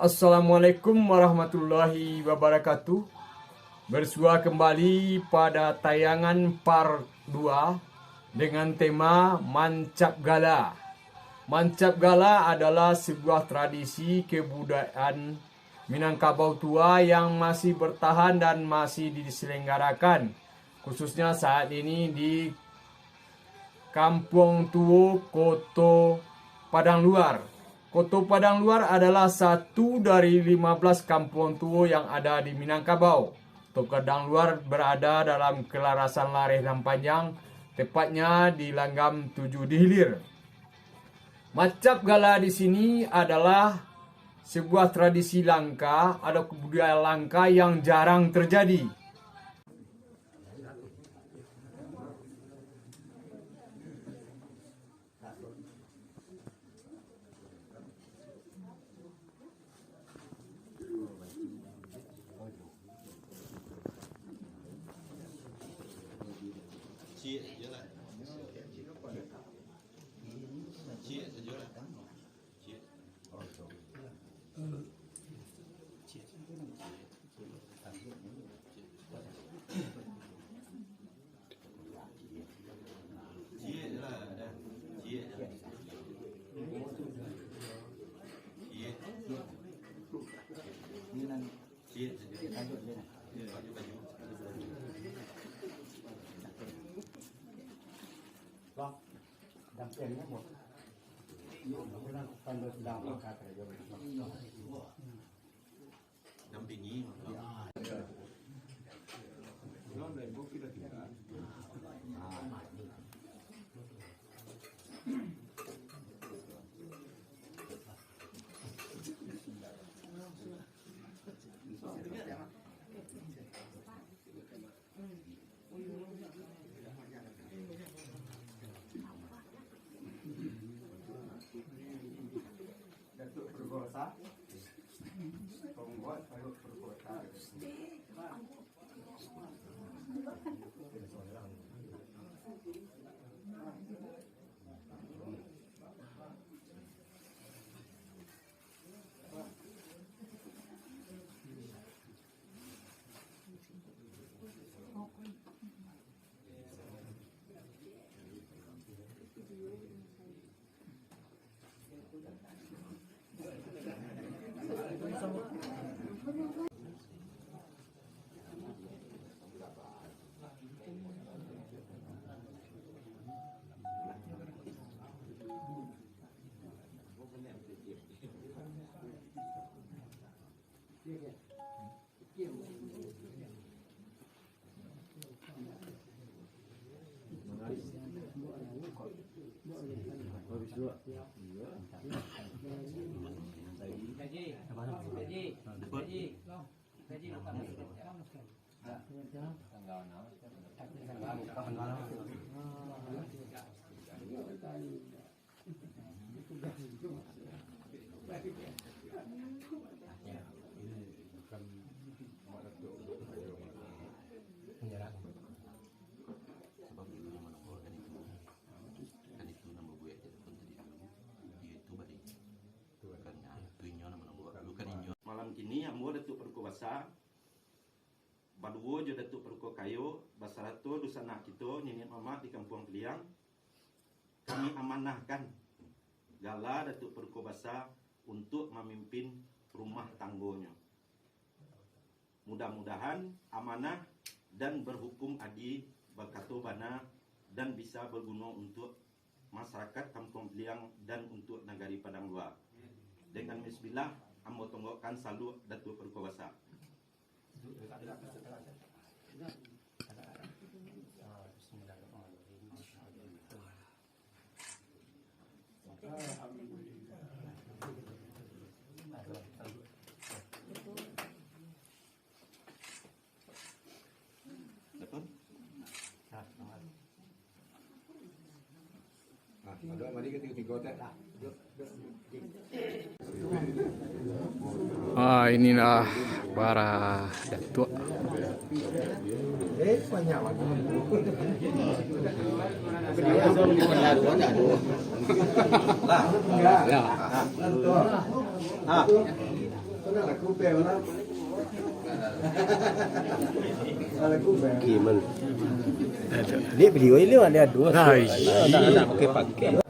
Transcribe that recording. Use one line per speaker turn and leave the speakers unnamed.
Assalamualaikum warahmatullahi wabarakatuh. Bersua kembali pada tayangan part 2 dengan tema Mancap Gala. Mancap Gala adalah sebuah tradisi kebudayaan Minangkabau tua yang masih bertahan dan masih diselenggarakan, khususnya saat ini di Kampung Tuo, Koto Padang Luar. Koto Padang Luar adalah satu dari 15 kampung tua yang ada di Minangkabau. Koto Padang Luar berada dalam kelarasan Lareh dan Panjang, tepatnya di Langgam 7 di Hilir. Mancap Gala di sini adalah sebuah tradisi langka atau kebudayaan langka yang jarang terjadi.
Dampingnya một dampingi kini ambo Datuk Perko Basa Baduo jo Datuk Perko Kayo Basarato dusana kita nenek mama di Kampung Peliang. Kami amanahkan Gala Datuk Perko Basa untuk memimpin rumah tanggonya. Mudah-mudahan amanah dan berhukum adil berkato bana dan bisa berguna untuk masyarakat Kampung Peliang dan untuk negari Padang Luar. Dengan bismillah ambo tonggokan salu Datuk Perko Basa.
Ada mari kita tiga tak.
Inilah para datuk.
Banyak
Gimana? Dia video ini ada dua. Ada pakai.